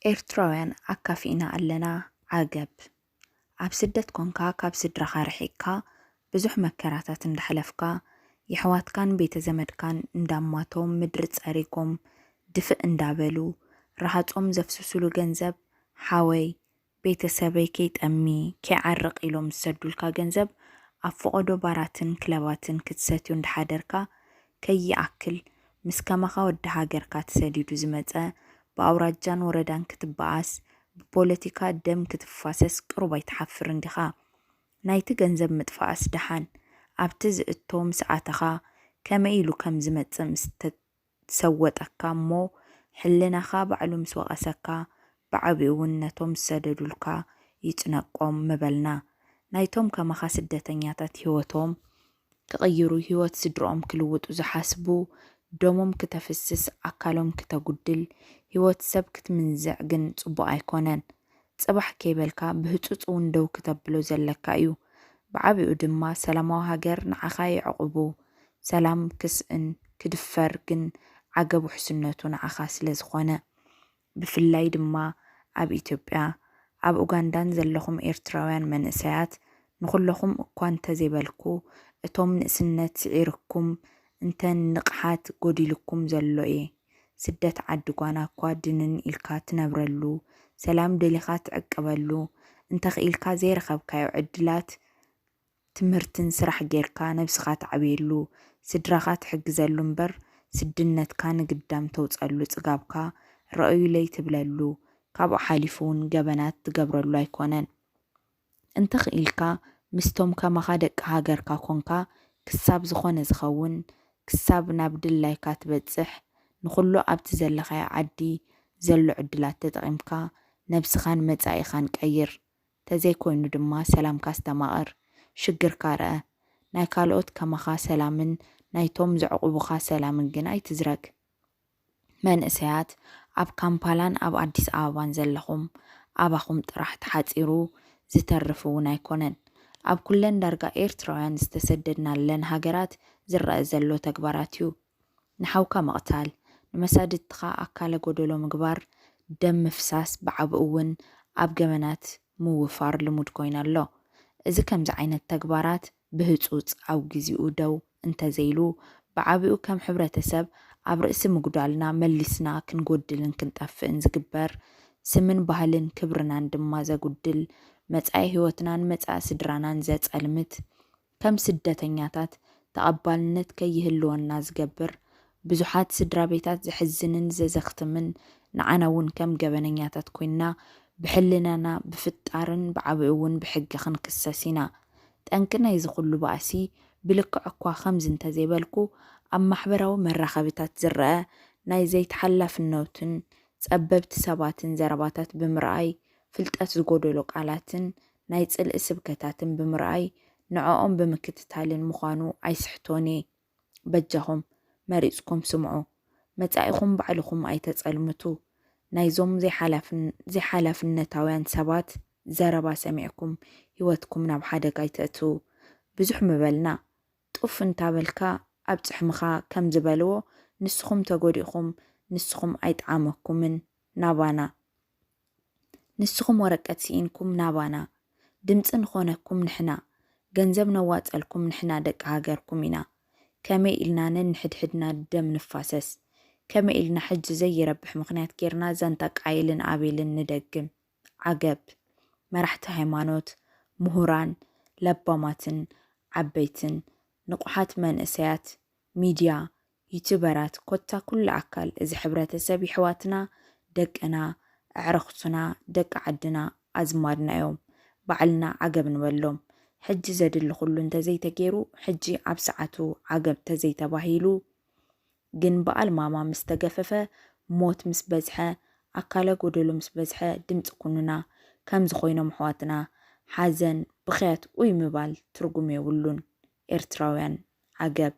ኤርትራውያን ኣካፊና ኣለና ዓገብ ኣብ ስደት ኮንካ ካብ ስድራኻ ርሒቕካ ብዙሕ መከራታት እንዳሕለፍካ የሕዋትካን ቤተ ዘመድካን እንዳማቶም ምድሪ ጸሪኮም ድፍእ እንዳበሉ ረሃጾም ዘፍስስሉ ገንዘብ ሓወይ ቤተሰበይ ከይጠሚ ከይዓርቕ ኢሎም ዝሰዱልካ ገንዘብ ኣብ ፍቐዶ ባራትን ክለባትን ክትሰትዩ እንዳሓደርካ ከይኣክል ምስ ከማኻ ወዲ ሃገርካ ተሰዲዱ ዝመጸ በአውራጃን ወረዳን ክትበኣስ ብፖለቲካ ደም ክትፋሰስ ቅሩብ ኣይትሓፍር እንዲኻ ናይቲ ገንዘብ ምጥፋእስ ደሓን ኣብቲ ዝእቶም ሰዓተኻ ከመይ ኢሉ ከም ዝመጽእ ምስ ተሰወጠካ እሞ ሕልናኻ ባዕሉ ምስ ወቐሰካ ብዓብኡ እውን ነቶም ዝሰደዱልካ ይጭነቆም ምበልና ናይቶም ከማኻ ስደተኛታት ህይወቶም ክቕይሩ ህይወት ስድሮኦም ክልውጡ ዝሓስቡ ደሞም ክተፍስስ ኣካሎም ክተጉድል ህይወት ሰብ ክትምንዝዕ ግን ጽቡቕ ኣይኮነን ጽባሕ ከይበልካ ብህፁፅ እውን ደው ክተብሎ ዘለካ እዩ ብዓብኡ ድማ ሰላማዊ ሃገር ንዓኻ ይዕቕቡ ሰላም ክስእን ክድፈር ግን ዓገብ ውሕስነቱ ንዓኻ ስለ ዝኾነ ብፍላይ ድማ ኣብ ኢትዮጵያ ኣብ ኡጋንዳን ዘለኹም ኤርትራውያን መንእሰያት ንኹለኹም እኳ እንተዘይበልኩ እቶም ንእስነት ስዒርኩም እንተን ንቕሓት ጎዲልኩም ዘሎ እየ ስደት ዓዲ ጓና እኳ ድንን ኢልካ ትነብረሉ ሰላም ደሊኻ ትዕቅበሉ እንተኽኢልካ ዘይረኸብካዮ ዕድላት ትምህርትን ስራሕ ጌርካ ነብስኻ ትዓብየሉ ስድራኻ ትሕግዘሉ እምበር ስድነትካ ንግዳም ተውፀሉ ጽጋብካ ረአዩለይ ትብለሉ ካብኡ ሓሊፉ እውን ገበናት ትገብረሉ ኣይኮነን እንተኽኢልካ ምስቶም ከማኻ ደቂ ሃገርካ ኮንካ ክሳብ ዝኾነ ዝኸውን ክሳብ ናብ ድላይካ ትበጽሕ ንኹሉ ኣብቲ ዘለኻዮ ዓዲ ዘሎ ዕድላት ተጠቒምካ ነብስኻን መጻኢኻን ቀይር ተዘይኮይኑ ድማ ሰላምካ ዝተማቕር ሽግርካ ረአ ናይ ካልኦት ከማኻ ሰላምን ናይቶም ዘዕቑቡኻ ሰላምን ግን ኣይትዝረግ መንእሰያት ኣብ ካምፓላን ኣብ ኣዲስ ኣበባን ዘለኹም ኣባኹም ጥራሕ ተሓፂሩ ዝተርፍ እውን ኣይኮነን ኣብ ኩለን ዳርጋ ኤርትራውያን ዝተሰደድናለን ሃገራት ዝረአ ዘሎ ተግባራት እዩ ንሓውካ መቕታል ንመሳድትኻ ኣካለ ጎደሎ ምግባር ደም ምፍሳስ ብዓብኡ እውን ኣብ ገበናት ምውፋር ልሙድ ኮይና ኣሎ እዚ ከምዚ ዓይነት ተግባራት ብህፁፅ ኣብ ግዚኡ ደው እንተዘይሉ ብዓብኡ ከም ሕብረተሰብ ኣብ ርእሲ ምጉዳልና መሊስና ክንጎድልን ክንጠፍእን ዝግበር ስምን ባህልን ክብርናን ድማ ዘጉድል መጻኢ ህይወትናን መጻኢ ስድራናን ዘጸልምት ከም ስደተኛታት ተቐባልነት ከይህልወና ዝገብር ብዙሓት ስድራ ቤታት ዝሕዝንን ዘዘኽትምን ንዓና እውን ከም ገበነኛታት ኮይና ብሕልናና ብፍጣርን ብዓብኡ እውን ብሕጊ ክንክሰስ ኢና ጠንቂ ናይ ዝኹሉ ባእሲ ብልክዕ እኳ ከምዚ እንተዘይበልኩ ኣብ ማሕበራዊ መራኸቢታት ዝረአ ናይ ዘይተሓላፍነትን ጸበብቲ ሰባትን ዘረባታት ብምርኣይ ፍልጠት ዝጎደሎ ቃላትን ናይ ጽልኢ ስብከታትን ብምርኣይ ንዕኦም ብምክትታልን ምዃኑ ኣይስሕቶን እየ በጃኹም መሪፅኩም ስምዑ መጻኢኹም ባዕልኹም ኣይተጸልምቱ ናይዞም ዘይሓላፍነታውያን ሰባት ዘረባ ሰሚዕኩም ህይወትኩም ናብ ሓደጋ ኣይተእትዉ ብዙሕ ምበልና ጡፍ እንታበልካ ኣብ ጽሕምኻ ከም ዝበልዎ ንስኹም ተጎዲእኹም ንስኹም ኣይጠዓመኩምን ናባና ንስኹም ወረቀት ሲኢንኩም ናባና ድምፂ ንኾነኩም ንሕና ገንዘብ ነዋጸልኩም ንሕና ደቂ ሃገርኩም ኢና ከመይ ኢልና ነንሕድሕድና ደም ንፋሰስ ከመይ ኢልና ሕጂ ዘይረብሕ ምኽንያት ጌርና ዘንታ ቃይልን ኣቤልን ንደግም ዓገብ መራሕቲ ሃይማኖት ምሁራን ለባማትን ዓበይትን ንቑሓት መንእሰያት ሚድያ ዩቱበራት ኮታ ኩሉ ኣካል እዚ ሕብረተሰብ ይሕዋትና ደቅና ኣዕርኽቱና ደቂ ዓድና ኣዝማድና እዮም ባዕልና ዓገብ ንበሎም ሕጂ ዘድሊ ኩሉ እንተዘይተገይሩ ሕጂ ኣብ ሰዓቱ ዓገብ ተዘይተባሂሉ ግን በዓል ማማ ምስ ተገፈፈ ሞት ምስ በዝሐ ኣካለ ጎደሎ ምስ በዝሐ ድምፂ ኩኑና ከም ዝኾይኖም ኣሕዋትና ሓዘን ብኽያት ኡይ ምባል ትርጉም የብሉን ኤርትራውያን ዓገብ